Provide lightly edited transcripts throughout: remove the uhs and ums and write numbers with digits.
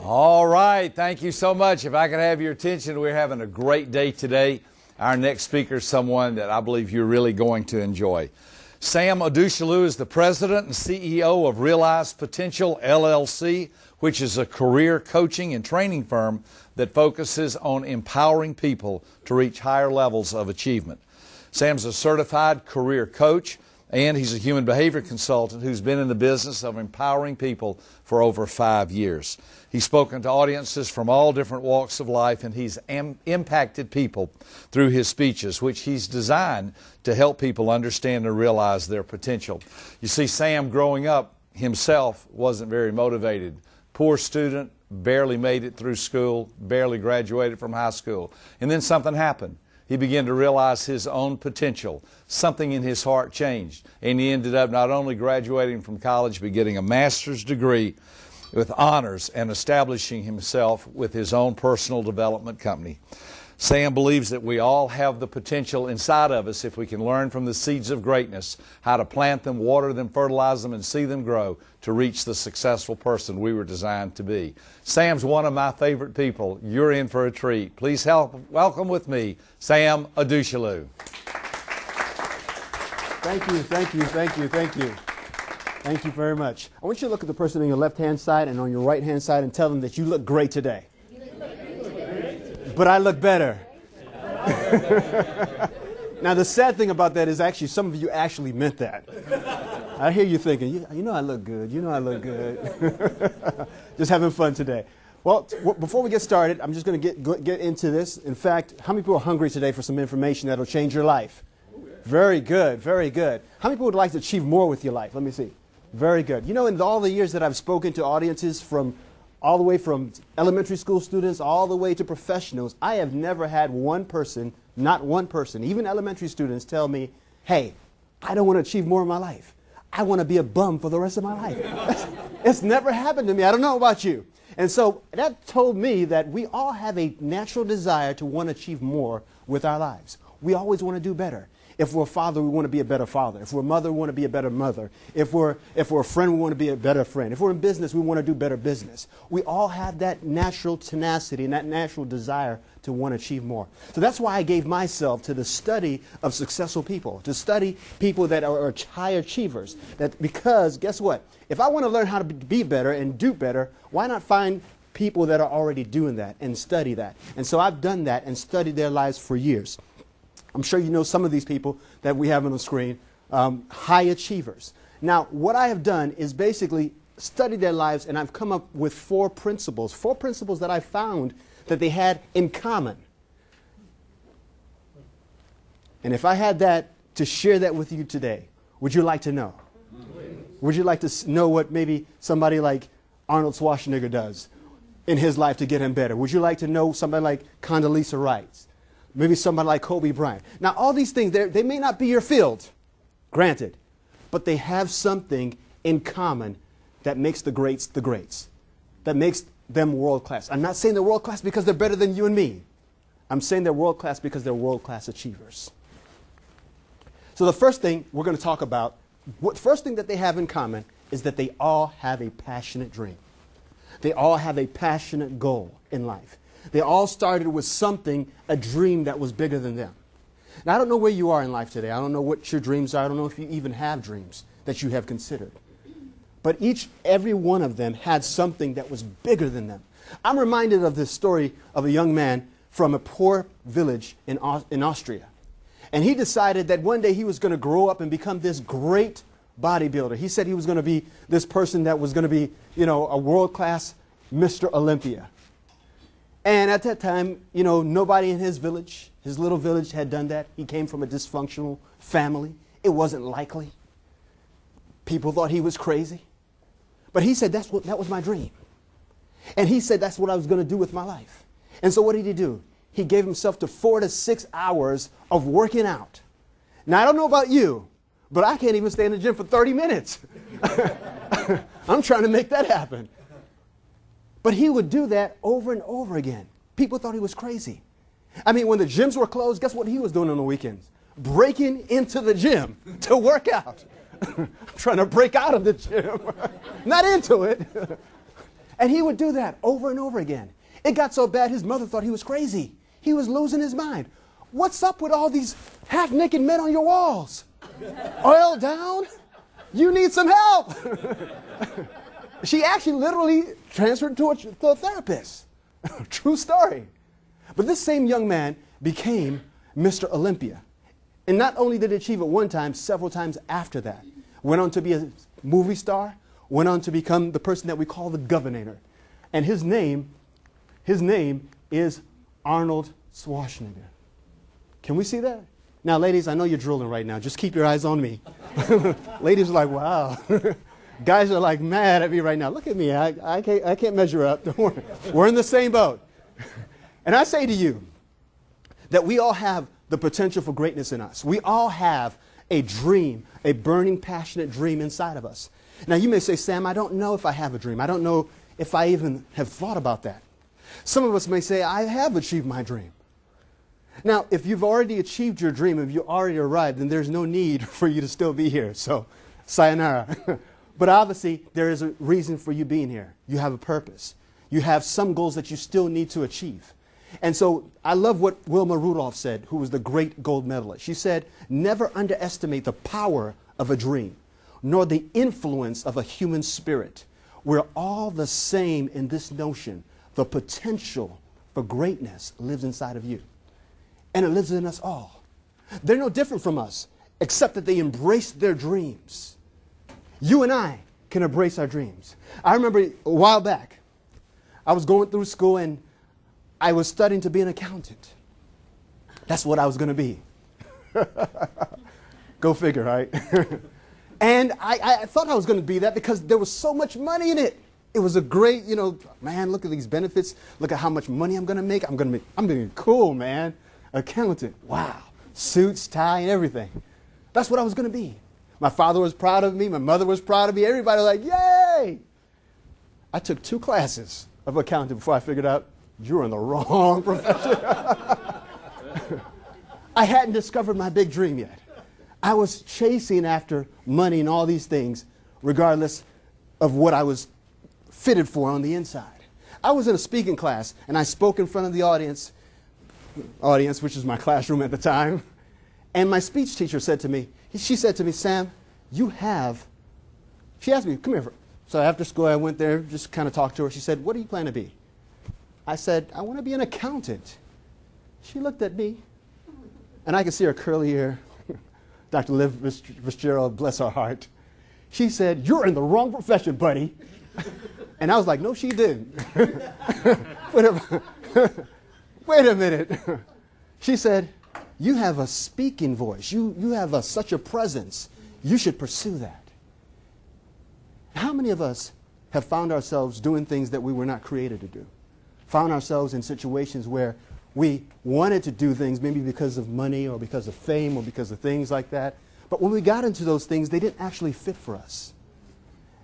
All right, thank you so much. If I could have your attention, we're having a great day today. Our next speaker is someone that I believe you're really going to enjoy. Sam Adusolu is the president and CEO of Realize Potential, LLC, which is a career coaching and training firm that focuses on empowering people to reach higher levels of achievement. Sam's a certified career coach, and he's a human behavior consultant who's been in the business of empowering people for over 5 years. He's spoken to audiences from all different walks of life, and he's impacted people through his speeches, which he's designed to help people understand and realize their potential. You see, Sam, growing up himself, wasn't very motivated. Poor student, barely made it through school, barely graduated from high school. And then something happened. He began to realize his own potential. Something in his heart changed. And he ended up not only graduating from college, but getting a master's degree with honors and establishing himself with his own personal development company. Sam believes that we all have the potential inside of us if we can learn from the seeds of greatness, how to plant them, water them, fertilize them, and see them grow to reach the successful person we were designed to be. Sam's one of my favorite people. You're in for a treat. Please welcome with me, Sam Adusolu. Thank you, thank you, thank you, thank you. Thank you very much. I want you to look at the person on your left-hand side and on your right-hand side and tell them that you look great today. But I look better. Now, the sad thing about that is actually some of you actually meant that. I hear you thinking, you know I look good. You know I look good. Just having fun today. Well, before we get started, I'm just going to get into this. In fact, how many people are hungry today for some information that will change your life? Very good, very good. How many people would like to achieve more with your life? Let me see. Very good. You know, in all the years that I've spoken to audiences all the way from elementary school students all the way to professionals, I have never had one person, not one person, even elementary students tell me, hey, I don't want to achieve more in my life. I want to be a bum for the rest of my life. It's never happened to me. I don't know about you. And so that told me that we all have a natural desire to want to achieve more with our lives. We always want to do better. If we're a father, we want to be a better father. If we're a mother, we want to be a better mother. If we're a friend, we want to be a better friend. If we're in business, we want to do better business. We all have that natural tenacity and that natural desire to want to achieve more. So that's why I gave myself to the study of successful people, to study people that are high achievers. Because guess what? If I want to learn how to be better and do better, why not find people that are already doing that and study that? And so I've done that and studied their lives for years. I'm sure you know some of these people that we have on the screen, high achievers. Now, what I have done is basically study their lives, and I've come up with four principles that I found that they had in common. And if I had that to share that with you today, would you like to know? Would you like to know what maybe somebody like Arnold Schwarzenegger does in his life to get him better? Would you like to know somebody like Condoleezza Rice? Maybe somebody like Kobe Bryant. Now, all these things, they may not be your field, granted, but they have something in common that makes the greats, that makes them world-class. I'm not saying they're world-class because they're better than you and me. I'm saying they're world-class because they're world-class achievers. So the first thing we're going to talk about, the first thing that they have in common is that they all have a passionate dream. They all have a passionate goal in life. They all started with something, a dream that was bigger than them. Now, I don't know where you are in life today. I don't know what your dreams are. I don't know if you even have dreams that you have considered. But every one of them had something that was bigger than them. I'm reminded of this story of a young man from a poor village in Austria. And he decided that one day he was going to grow up and become this great bodybuilder. He said he was going to be this person that was going to be, a world-class Mr. Olympia. And at that time, nobody in his village, his little village, had done that. He came from a dysfunctional family. It wasn't likely. People thought he was crazy. But he said, that was my dream. And he said, that's what I was going to do with my life. And so what did he do? He gave himself to 4 to 6 hours of working out. Now, I don't know about you, but I can't even stay in the gym for 30 minutes. I'm trying to make that happen. But he would do that over and over again. People thought he was crazy. I mean, when the gyms were closed, guess what he was doing on the weekends? Breaking into the gym to work out. I'm trying to break out of the gym, not into it. And he would do that over and over again. It got so bad his mother thought he was crazy. He was losing his mind. What's up with all these half-naked men on your walls? Oil down? You need some help. She actually literally transferred to a therapist. True story. But this same young man became Mr. Olympia. And not only did he achieve it one time, several times after that. Went on to be a movie star, went on to become the person that we call the Governor. And his name is Arnold Schwarzenegger. Can we see that? Now, ladies, I know you're drooling right now. Just keep your eyes on me. Ladies are like, wow. Guys are like mad at me right now. Look at me. I can't measure up. Don't worry. We're in the same boat. And I say to you that we all have the potential for greatness in us. We all have a dream, a burning, passionate dream inside of us. Now, you may say, Sam, I don't know if I have a dream. I don't know if I even have thought about that. Some of us may say, I have achieved my dream. Now, if you've already achieved your dream, if you already arrived, then there's no need for you to still be here. So, sayonara. But obviously, there is a reason for you being here. You have a purpose. You have some goals that you still need to achieve. And so I love what Wilma Rudolph said, who was the great gold medalist. She said, never underestimate the power of a dream, nor the influence of a human spirit. We're all the same in this notion. The potential for greatness lives inside of you. And it lives in us all. They're no different from us, except that they embrace their dreams. You and I can embrace our dreams. I remember a while back, I was going through school and I was studying to be an accountant. That's what I was going to be. Go figure, right? And I thought I was going to be that because there was so much money in it. It was a great, man, look at these benefits. Look at how much money I'm going to make. I'm going to be cool, man. Accountant. Wow. Suits, tie, and everything. That's what I was going to be. My father was proud of me. My mother was proud of me. Everybody was like, yay! I took 2 classes of accounting before I figured out you're in the wrong profession. I hadn't discovered my big dream yet. I was chasing after money and all these things, regardless of what I was fitted for on the inside. I was in a speaking class, and I spoke in front of the audience, which is my classroom at the time, and my speech teacher said to me, she said to me, Sam, she asked me, come here. So after school, I went there, just kind of talked to her. She said, what do you plan to be? I said, I want to be an accountant. She looked at me, and I could see her curly hair. Dr. Liv Fitzgerald, bless her heart. She said, you're in the wrong profession, buddy. And I was like, no, she didn't. Wait a minute. She said, you have a speaking voice. You have such a presence. You should pursue that. How many of us have found ourselves doing things that we were not created to do? Found ourselves in situations where we wanted to do things maybe because of money or because of fame or because of things like that. But when we got into those things, they didn't actually fit for us.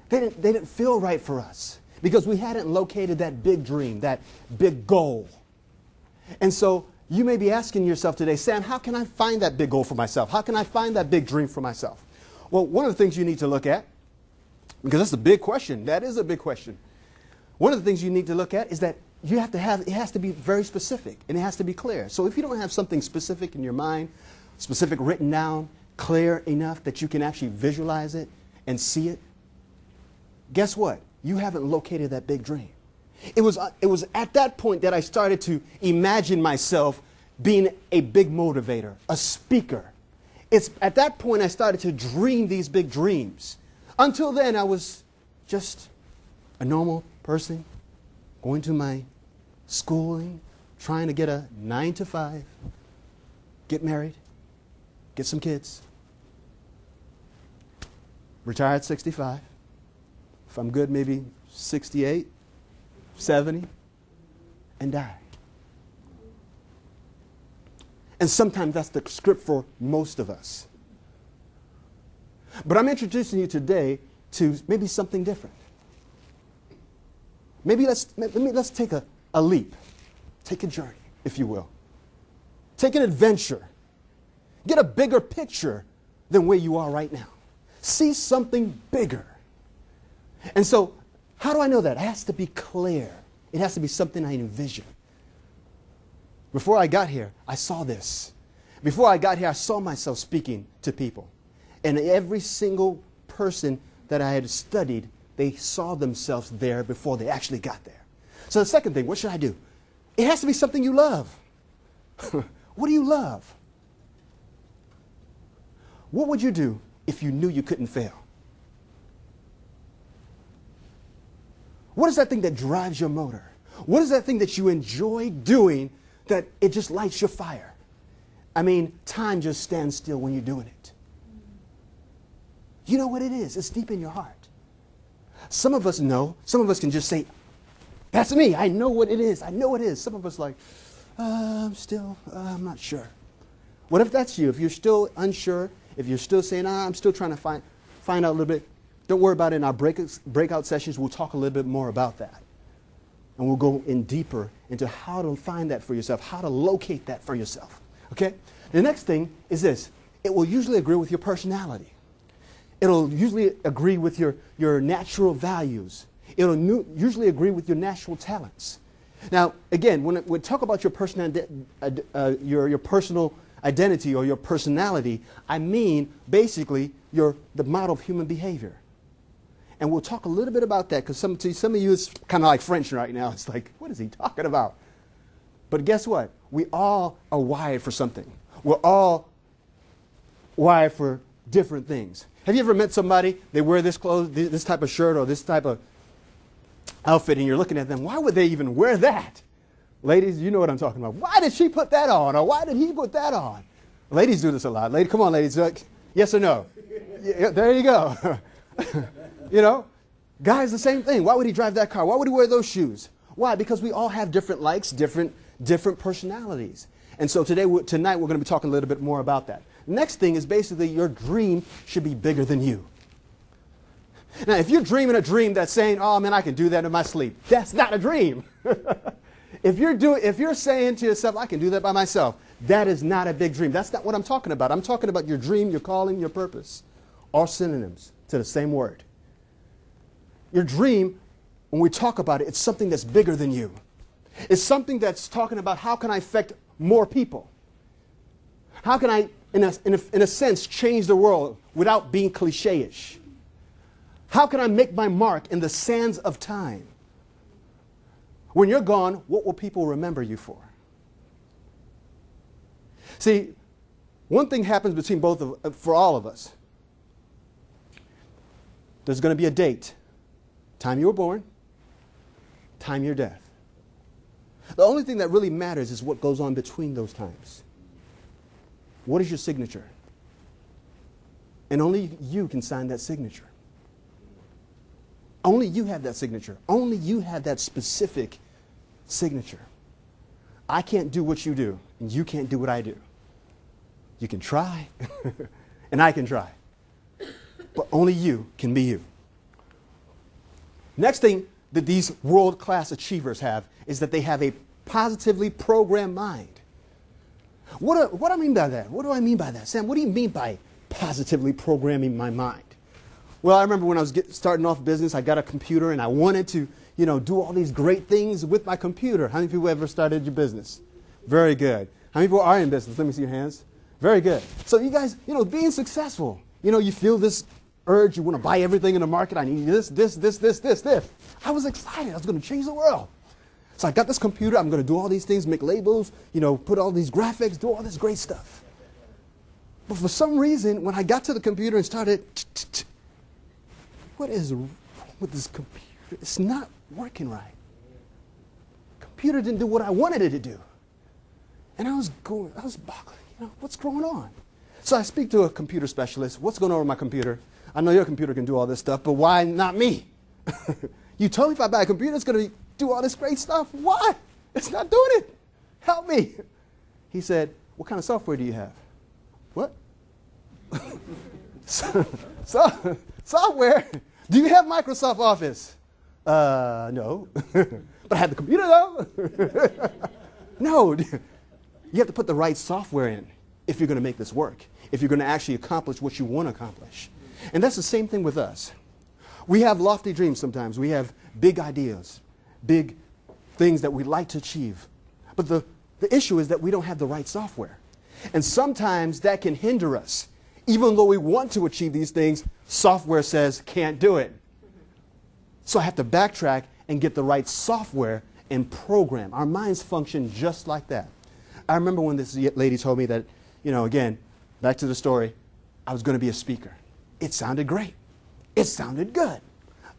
They didn't feel right for us because we hadn't located that big dream, that big goal. And so you may be asking yourself today, Sam, how can I find that big goal for myself? How can I find that big dream for myself? Well, one of the things you need to look at, because that's a big question. That is a big question. One of the things you need to look at is that it has to be very specific and it has to be clear. So if you don't have something specific in your mind, specific written down, clear enough that you can actually visualize it and see it, guess what? You haven't located that big dream. It was at that point that I started to imagine myself being a big motivator, a speaker. It's at that point I started to dream these big dreams. Until then, I was just a normal person, going to my schooling, trying to get a 9-to-5, get married, get some kids, retire at 65. If I'm good, maybe 68, 70, and die. And sometimes that's the script for most of us. But I'm introducing you today to maybe something different. Maybe let's take a leap. Take a journey, if you will. Take an adventure. Get a bigger picture than where you are right now. See something bigger. And so How do I know that? It has to be clear. It has to be something I envision. Before I got here, I saw this. Before I got here, I saw myself speaking to people. And every single person that I had studied, they saw themselves there before they actually got there. So the second thing, what should I do? It has to be something you love. What do you love? What would you do if you knew you couldn't fail? What is that thing that drives your motor? What is that thing that you enjoy doing that it just lights your fire? I mean, time just stands still when you're doing it. You know what it is. It's deep in your heart. Some of us know. Some of us can just say, that's me. I know what it is. I know it is. Some of us like, I'm not sure. What if that's you? If you're still unsure, if you're still saying, I'm still trying to find out a little bit, don't worry about it. In our breakout sessions, we'll talk a little bit more about that. And we'll go in deeper into how to find that for yourself, how to locate that for yourself. Okay? The next thing is this. It will usually agree with your personality. It'll usually agree with your natural values. It'll usually agree with your natural talents. Now, again, when we talk about your personal identity or your personality, I mean basically the model of human behavior. And we'll talk a little bit about that because some of you it's kind of like French right now. It's like, what is he talking about? But guess what? We all are wired for something. We're all wired for different things. Have you ever met somebody, they wear this clothes, this type of shirt or this type of outfit, and you're looking at them, why would they even wear that? Ladies, you know what I'm talking about. Why did she put that on? Or why did he put that on? Ladies do this a lot. Come on, ladies. Yes or no? Yeah, there you go. You know, guys, the same thing. Why would he drive that car? Why would he wear those shoes? Why? Because we all have different likes, different personalities. And so tonight we're going to be talking a little bit more about that. Next thing is basically your dream should be bigger than you. Now, if you're dreaming a dream that's saying, oh, man, I can do that in my sleep, that's not a dream. If you're saying to yourself, I can do that by myself, that is not a big dream. That's not what I'm talking about. I'm talking about your dream, your calling, your purpose, all synonyms to the same word. Your dream, when we talk about it, it's something that's bigger than you. It's something that's talking about how can I affect more people? How can I, in a sense, change the world without being cliche-ish? How can I make my mark in the sands of time? When you're gone, what will people remember you for? See, one thing happens for all of us. There's going to be a date. Time you were born, time your death. The only thing that really matters is what goes on between those times. What is your signature? And only you can sign that signature. Only you have that signature. Only you have that specific signature. I can't do what you do, and you can't do what I do. You can try, and I can try. But only you can be you. Next thing that these world-class achievers have is that they have a positively programmed mind. What do I mean by that? What do I mean by that? Sam, what do you mean by positively programming my mind? Well, I remember when I was starting off business, I got a computer and I wanted to, do all these great things with my computer. How many people ever started your business? Very good. How many people are in business? Let me see your hands. Very good. So you guys, being successful, you feel this urge, you want to buy everything in the market. I need this. I was excited. I was going to change the world. So I got this computer. I'm going to do all these things, make labels, put all these graphics, do all this great stuff. But for some reason, when I got to the computer and started, what is wrong with this computer? It's not working right. Computer didn't do what I wanted it to do. And I was boggling, what's going on? So I speak to a computer specialist. What's going on with my computer? I know your computer can do all this stuff, but why not me? You told me if I buy a computer, it's going to do all this great stuff. Why? It's not doing it. Help me. He said, what kind of software do you have? What? Software? Do you have Microsoft Office? No. But I have the computer, though. No. You have to put the right software in if you're going to make this work, if you're going to actually accomplish what you want to accomplish. And that's the same thing with us. We have lofty dreams sometimes. We have big ideas, big things that we'd like to achieve. But the issue is that we don't have the right software. And sometimes that can hinder us. Even though we want to achieve these things, software says can't do it. So I have to backtrack and get the right software and program. Our minds function just like that. I remember when this lady told me that, again, back to the story, I was going to be a speaker. It sounded great. It sounded good.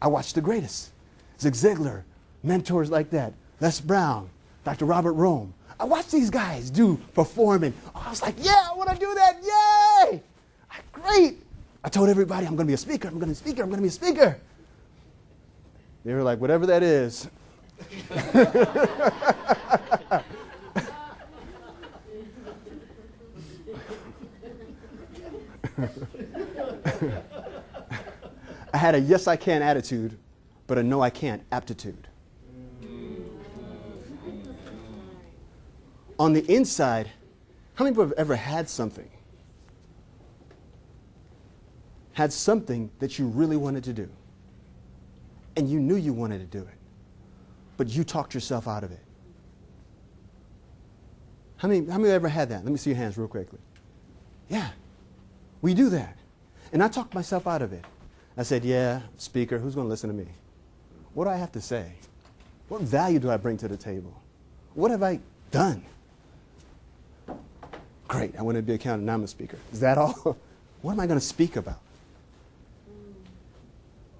I watched the greatest. Zig Ziglar, mentors like that, Les Brown, Dr. Robert Rome. I watched these guys performing. I was like, yeah, I want to do that. Yay! Great. I told everybody I'm going to be a speaker. I'm going to be a speaker. I'm going to be a speaker. They were like, whatever that is. I had a yes, I can attitude, but a no, I can't aptitude. On the inside, how many people have ever had something? Had something that you really wanted to do, and you knew you wanted to do it, but you talked yourself out of it? How many have ever had that? Let me see your hands real quickly. Yeah, we do that. And I talked myself out of it. I said, yeah, speaker, who's going to listen to me? What do I have to say? What value do I bring to the table? What have I done? Great, I want to be an accountant, now I'm a speaker. Is that all? What am I going to speak about?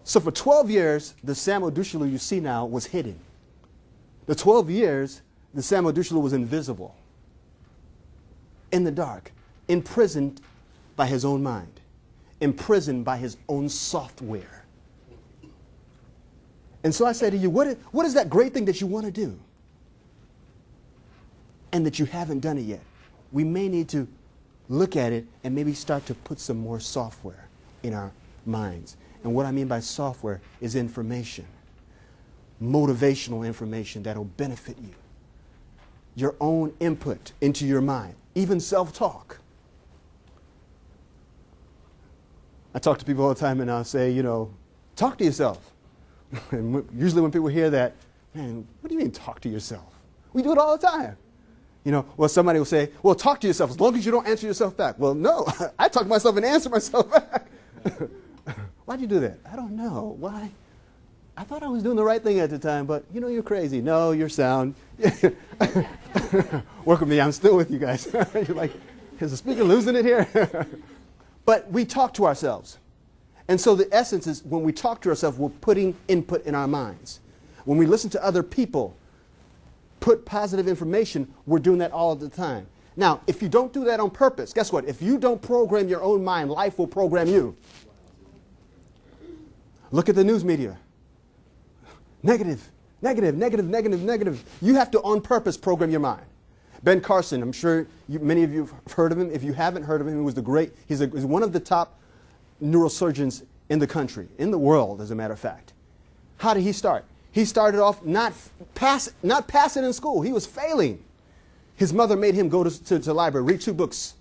So for 12 years, the Samuel Dushelu you see now was hidden. The 12 years, the Samuel Dushelu was invisible, in the dark, imprisoned by his own mind, imprisoned by his own software. And so I say to you, what is that great thing that you want to do and that you haven't done it yet? We may need to look at it and maybe start to put some more software in our minds. And what I mean by software is information, motivational information that will benefit you, your own input into your mind, even self-talk. I talk to people all the time and I'll say, talk to yourself. And usually when people hear that, man, what do you mean talk to yourself? We do it all the time. Well, somebody will say, well, talk to yourself as long as you don't answer yourself back. Well, no, I talk to myself and answer myself back. Why'd you do that? I don't know. Why? I thought I was doing the right thing at the time, but you're crazy. No, you're sound. Work with me. I'm still with you guys. You're like, is the speaker losing it here? But we talk to ourselves. And so the essence is when we talk to ourselves, we're putting input in our minds. When we listen to other people, put positive information, we're doing that all the time. Now, if you don't do that on purpose, guess what? If you don't program your own mind, life will program you. Look at the news media. Negative, negative, negative, negative, negative. You have to on purpose program your mind. Ben Carson, I'm sure many of you have heard of him. If you haven't heard of him, he's one of the top neurosurgeons in the country, in the world, as a matter of fact. How did he start? He started off not passing in school. He was failing. His mother made him go to the library, read 2 books.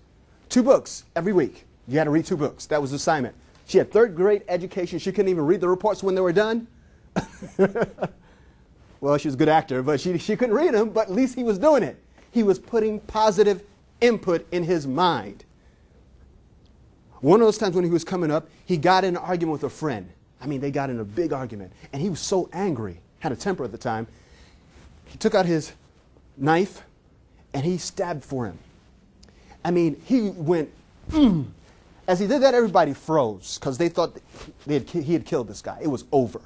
2 books every week. You had to read 2 books. That was the assignment. She had 3rd grade education. She couldn't even read the reports when they were done. Well, she was a good actor, but she couldn't read them, but at least he was doing it. He was putting positive input in his mind. One of those times when he was coming up, he got in an argument with a friend. They got in a big argument. And he was so angry, had a temper at the time. He took out his knife and he stabbed for him. He went, As he did that, everybody froze because they thought he had killed this guy. It was over.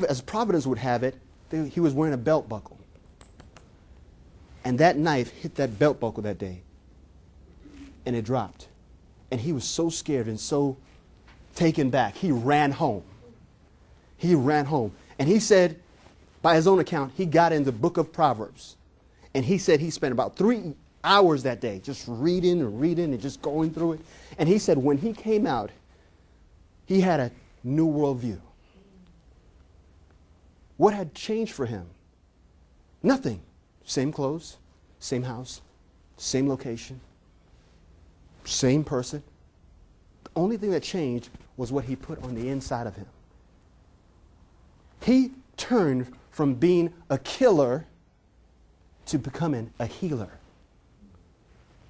As Providence would have it, he was wearing a belt buckle. And that knife hit that belt buckle that day. And it dropped. And he was so scared and so taken back, he ran home. He ran home. And he said, by his own account, he got in the book of Proverbs. And he said he spent about 3 hours that day just reading and just going through it. And he said when he came out, he had a new worldview. What had changed for him? Nothing. Same clothes, same house, same location, same person. only thing that changed was what he put on the inside of him. He turned from being a killer to becoming a healer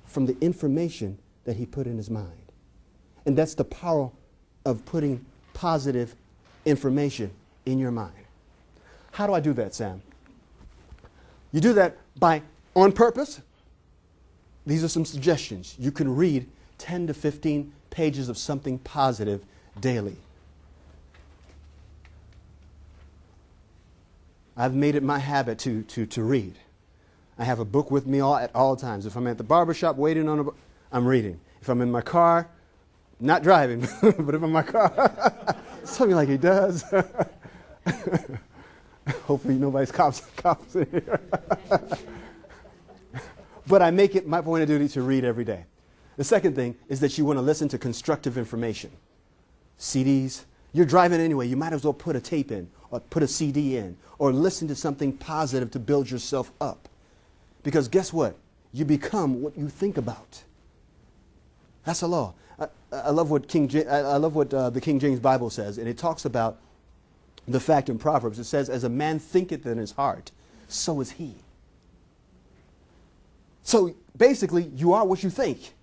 from the information that he put in his mind. And that's the power of putting positive information in your mind. How do I do that, Sam? You do that by, on purpose. These are some suggestions. You can read 10 to 15 pages of something positive daily. I've made it my habit to read. I have a book with me at all times. If I'm at the barbershop waiting on a book, I'm reading. If I'm in my car, not driving, but if I'm in my car, something like he does. Hopefully nobody's cops in here. But I make it my point of duty to read every day. The second thing is that you want to listen to constructive information. CDs. You're driving anyway. You might as well put a tape in or put a CD in or listen to something positive to build yourself up. Because guess what? You become what you think about. That's the law. I love what the King James Bible says, and it talks about the fact in Proverbs. It says, "As a man thinketh in his heart, so is he." So basically, you are what you think.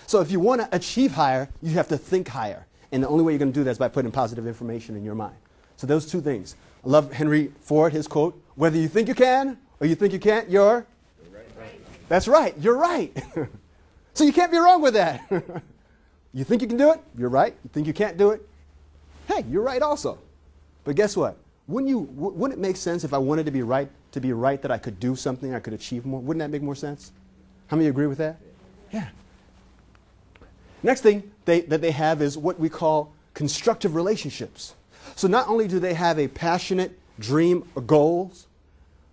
So if you want to achieve higher, you have to think higher. And the only way you're going to do that is by putting positive information in your mind. So those two things. I love Henry Ford, his quote, "Whether you think you can or you think you can't, you're right." That's right. You're right. So you can't be wrong with that. You think you can do it? You're right. You think you can't do it? Hey, you're right also. But guess what? Wouldn't it make sense if I wanted to be right that I could do something, I could achieve more? Wouldn't that make more sense? How many agree with that? Yeah. Next thing that they have is what we call constructive relationships. So not only do they have a passionate dream or goals,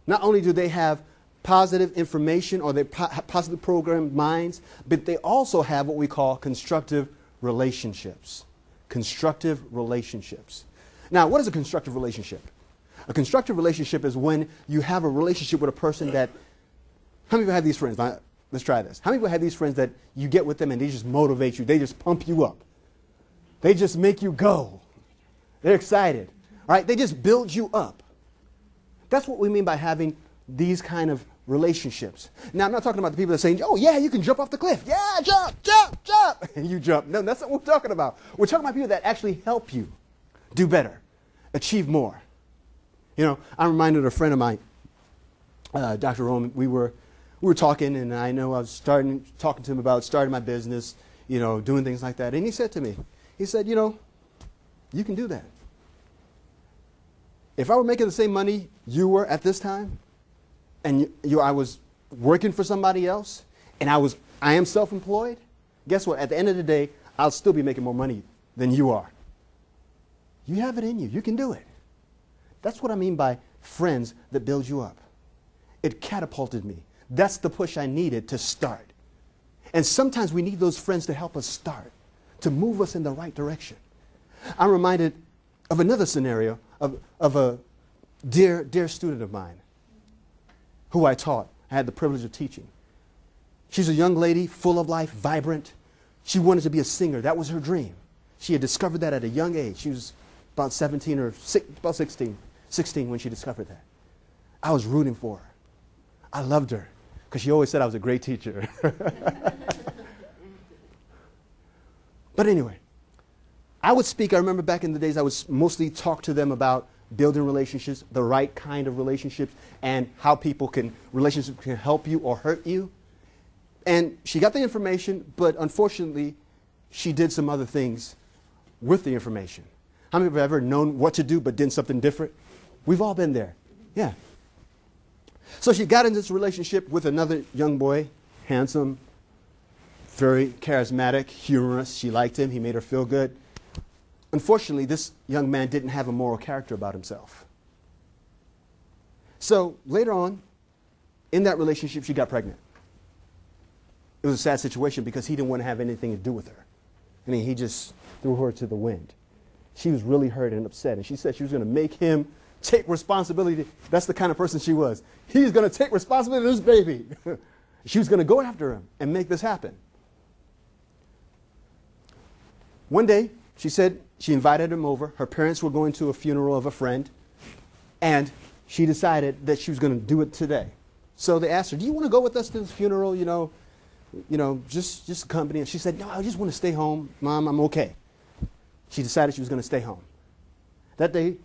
not only do they have positive information or they positive programmed minds, but they also have what we call constructive relationships. Constructive relationships. Now, what is a constructive relationship? A constructive relationship is when you have a relationship with a person that, how many people have these friends? Let's try this. How many people have these friends that you get with them and they just motivate you? They just pump you up. They just make you go. They're excited. All right? They just build you up. That's what we mean by having these kind of relationships. Now, I'm not talking about the people that are saying, "Oh, yeah, you can jump off the cliff. Yeah, jump, jump, jump." And you jump. No, that's not what we're talking about. We're talking about people that actually help you do better, achieve more. You know, I'm reminded of a friend of mine, Dr. Roman. We were talking, and I know I was talking to him about starting my business, you know, doing things like that. And he said to me, he said, "You know, you can do that. If I were making the same money you were at this time, and I was working for somebody else, and I am self-employed, guess what? At the end of the day, I'll still be making more money than you are. You have it in you. You can do it." That's what I mean by friends that build you up. It catapulted me. That's the push I needed to start. And sometimes we need those friends to help us start, to move us in the right direction. I'm reminded of another scenario of a dear student of mine who I taught. I had the privilege of teaching. She's a young lady, full of life, vibrant. She wanted to be a singer. That was her dream. She had discovered that at a young age. She was about 17 or about 16 when she discovered that. I was rooting for her. I loved her because she always said I was a great teacher. But anyway, I remember back in the days, I would mostly talk to them about building relationships, the right kind of relationships, and how relationships can help you or hurt you. And she got the information, but unfortunately, she did some other things with the information. How many of you have ever known what to do but did something different? We've all been there. Yeah. So she got into this relationship with another young boy, handsome, very charismatic, humorous. She liked him. He made her feel good. Unfortunately, this young man didn't have a moral character about himself. So later on, in that relationship, she got pregnant. It was a sad situation because he didn't want to have anything to do with her. I mean, he just threw her to the wind. She was really hurt and upset, and she said she was going to make him take responsibility. That's the kind of person she was. He's going to take responsibility for this baby. She was going to go after him and make this happen. One day, she said she invited him over. Her parents were going to a funeral of a friend, and she decided that she was going to do it today. So they asked her, do you want to go with us to this funeral, just accompany? And she said, no, I just want to stay home. Mom, I'm okay. She decided she was going to stay home. That day,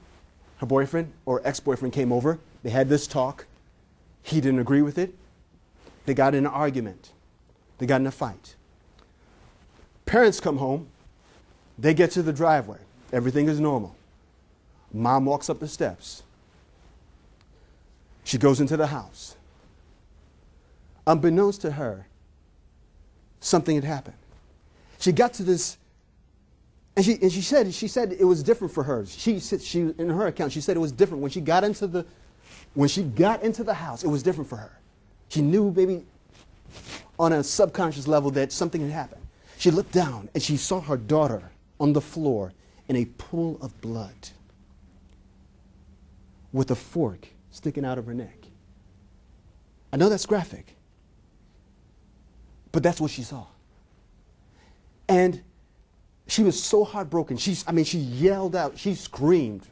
her boyfriend or ex-boyfriend came over. They had this talk. He didn't agree with it. They got in an argument. They got in a fight. Parents come home. They get to the driveway. Everything is normal. Mom walks up the steps. She goes into the house. Unbeknownst to her, something had happened. She got to this, and she said it was different for her. She in her account, she said it was different when she got into the house. It was different for her. She knew maybe on a subconscious level that something had happened. She looked down and she saw her daughter on the floor in a pool of blood with a fork sticking out of her neck. I know that's graphic, but that's what she saw. And she was so heartbroken. She yelled out, she screamed.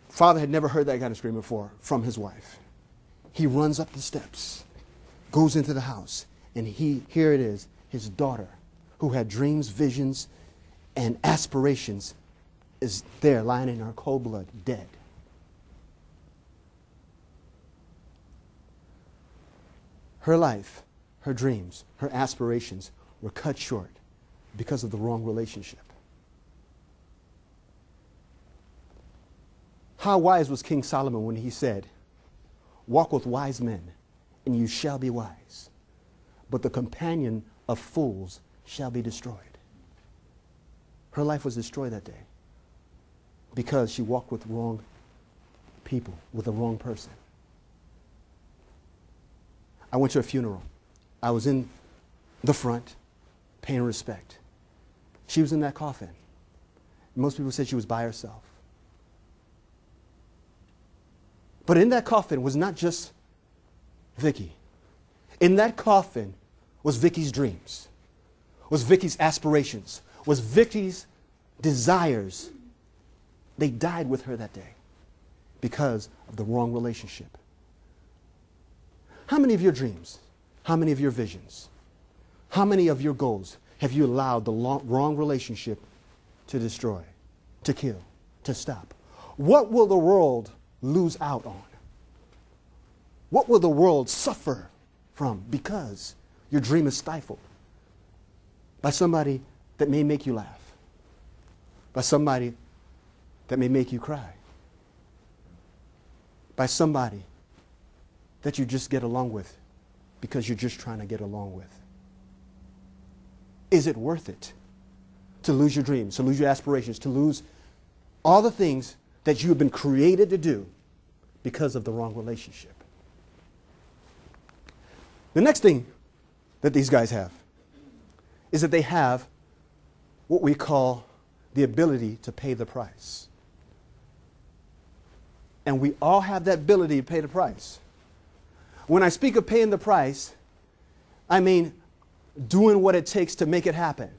Father had never heard that kind of scream before from his wife. He runs up the steps, goes into the house, and here it is, his daughter, who had dreams, visions, and aspirations, is there lying in her cold blood, dead. Her life, her dreams, her aspirations were cut short because of the wrong relationship. How wise was King Solomon when he said, walk with wise men, and you shall be wise, but the companion of fools shall be destroyed. Her life was destroyed that day because she walked with wrong people, with the wrong person. I went to a funeral. I was in the front, paying respect. She was in that coffin. Most people said she was by herself. But in that coffin was not just Vicky. In that coffin was Vicky's dreams, was Vicky's aspirations, was Vicky's desires. They died with her that day because of the wrong relationship. How many of your dreams, how many of your visions, how many of your goals have you allowed the wrong relationship to destroy, to kill, to stop? What will the world lose out on? What will the world suffer from because your dream is stifled by somebody that may make you laugh, by somebody that may make you cry, by somebody that you just get along with because you're just trying to get along with? Is it worth it to lose your dreams, to lose your aspirations, to lose all the things that you have been created to do because of the wrong relationship? The next thing that these guys have is that they have what we call the ability to pay the price. And we all have that ability to pay the price. When I speak of paying the price, I mean doing what it takes to make it happen.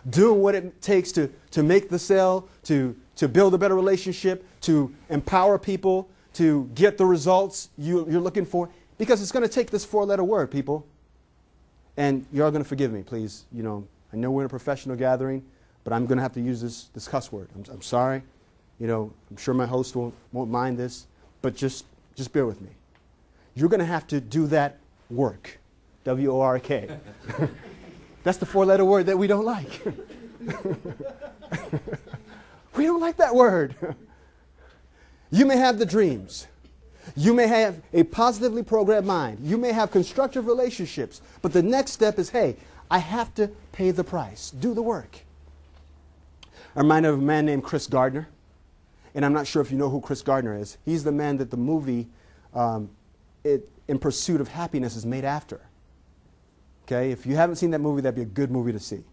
Doing what it takes to make the sale, to build a better relationship, to empower people, to get the results you're looking for. Because it's going to take this 4-letter word, people. And you're all going to forgive me, please. I know we're in a professional gathering, but I'm going to have to use this cuss word. I'm sorry. I'm sure my host won't mind this, but just bear with me. You're going to have to do that work. W-O-R-K. That's the 4-letter word that we don't like. We don't like that word. You may have the dreams. You may have a positively programmed mind. You may have constructive relationships. But the next step is, hey, I have to pay the price. Do the work. I'm reminded of a man named Chris Gardner. And I'm not sure if you know who Chris Gardner is. He's the man that the movie In Pursuit of Happiness is made after. Okay, if you haven't seen that movie, that'd be a good movie to see.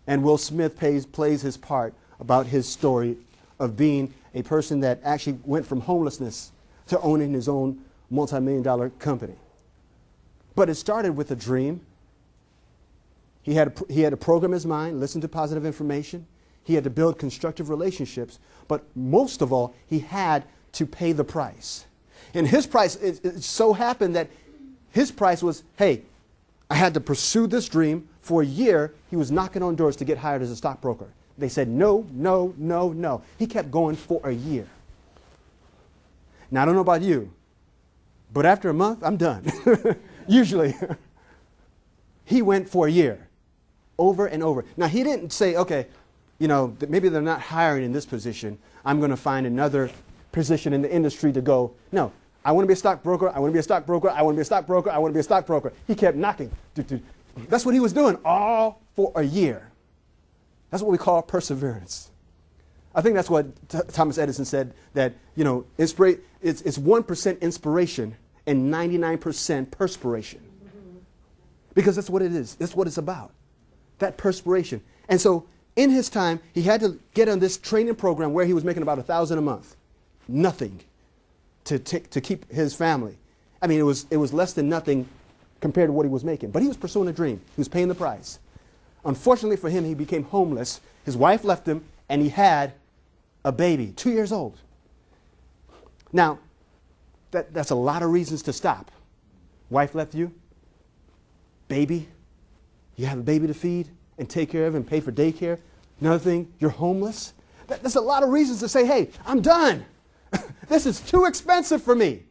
And Will Smith plays his part about his story of being a person that actually went from homelessness to owning his own multi-million-dollar company. But it started with a dream, He had to program his mind, listen to positive information. He had to build constructive relationships. But most of all, he had to pay the price. And his price, it so happened that his price was, hey, I had to pursue this dream. For a year, he was knocking on doors to get hired as a stockbroker. They said, no, no, no, no. He kept going for a year. Now, I don't know about you, but after a month, I'm done. Usually. He went for a year, over and over. Now, he didn't say, okay, you know, maybe they're not hiring in this position. I'm going to find another position in the industry to go. No, I want to be a stockbroker. I want to be a stockbroker. I want to be a stockbroker. I want to be a stockbroker. He kept knocking. That's what he was doing all for a year. That's what we call perseverance. I think that's what Thomas Edison said, that, you know, it's 1% inspiration and 99% perspiration. Because that's what it is. That's what it's about. That perspiration. And so in his time, he had to get on this training program where he was making about $1,000 a month. Nothing to keep his family. I mean, it was less than nothing compared to what he was making. But he was pursuing a dream. He was paying the price. Unfortunately for him, he became homeless. His wife left him, and he had a baby, 2 years old. Now, that's a lot of reasons to stop. Wife left you, baby, you have a baby to feed and take care of and pay for daycare. Another thing, you're homeless. That's a lot of reasons to say, hey, I'm done. This is too expensive for me.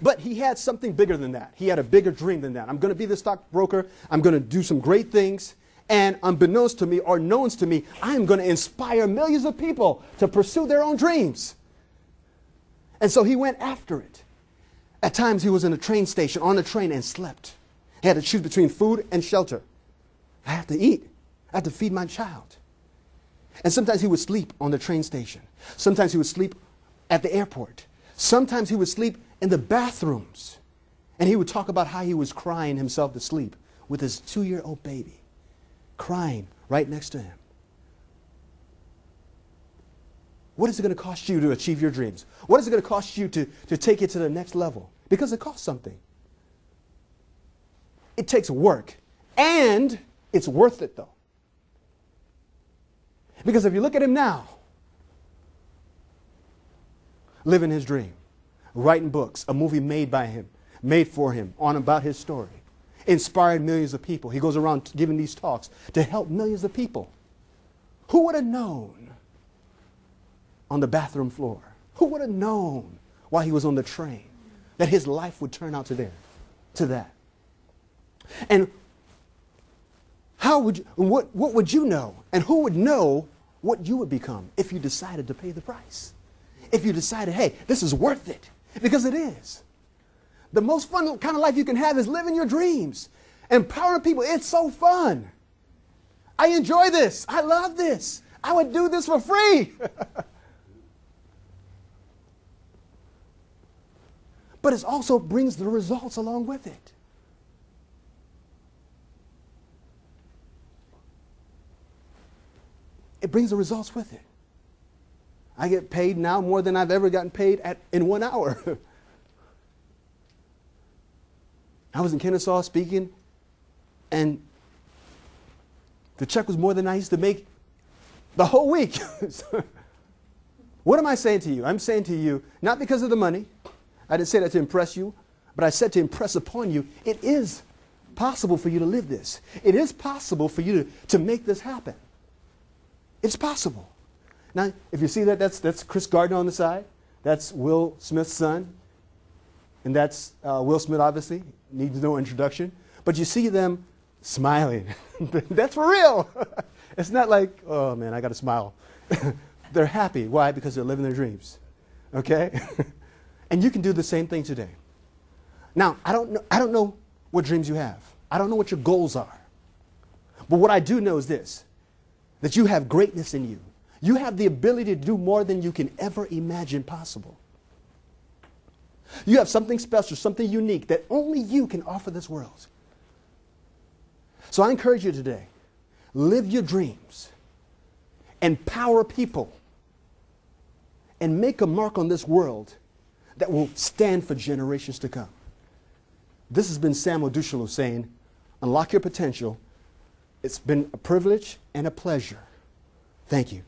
But he had something bigger than that. He had a bigger dream than that. I'm going to be the stockbroker. I'm going to do some great things. And unbeknownst to me, or known to me, I am going to inspire millions of people to pursue their own dreams. And so he went after it. At times he was in a train station, on the train, and slept. He had to choose between food and shelter. I have to eat. I have to feed my child. And sometimes he would sleep on the train station. Sometimes he would sleep at the airport. Sometimes he would sleep in the bathrooms. And he would talk about how he was crying himself to sleep with his 2-year-old baby, crying right next to him. What is it going to cost you to achieve your dreams? What is it going to cost you to take it to the next level? Because it costs something. It takes work. And it's worth it, though. Because if you look at him now, living his dream, writing books, a movie made by him, made for him, on about his story, inspired millions of people. He goes around giving these talks to help millions of people. Who would have known on the bathroom floor? Who would have known while he was on the train that his life would turn out to that? And what would you know? And who would know what you would become if you decided to pay the price? If you decided, hey, this is worth it. Because it is. The most fun kind of life you can have is living your dreams. Empowering people. It's so fun. I enjoy this. I love this. I would do this for free. But it also brings the results along with it. It brings the results with it. I get paid now more than I've ever gotten paid in 1 hour. I was in Kennesaw speaking, and the check was more than I used to make the whole week. What am I saying to you? I'm saying to you, not because of the money. I didn't say that to impress you, but I said to impress upon you, it is possible for you to live this. It is possible for you to make this happen. It's possible. Now, if you see that, that's Chris Gardner on the side. That's Will Smith's son. And that's Will Smith, obviously. Needs no introduction. But you see them smiling. That's for real. It's not like, oh, man, I got to smile. They're happy. Why? Because they're living their dreams. Okay? And you can do the same thing today. Now, I don't know what dreams you have. I don't know what your goals are. But what I do know is this, that you have greatness in you. You have the ability to do more than you can ever imagine possible. You have something special, something unique that only you can offer this world. So I encourage you today, live your dreams, empower people, and make a mark on this world that will stand for generations to come. This has been Sam Odushelu saying, unlock your potential. It's been a privilege and a pleasure. Thank you.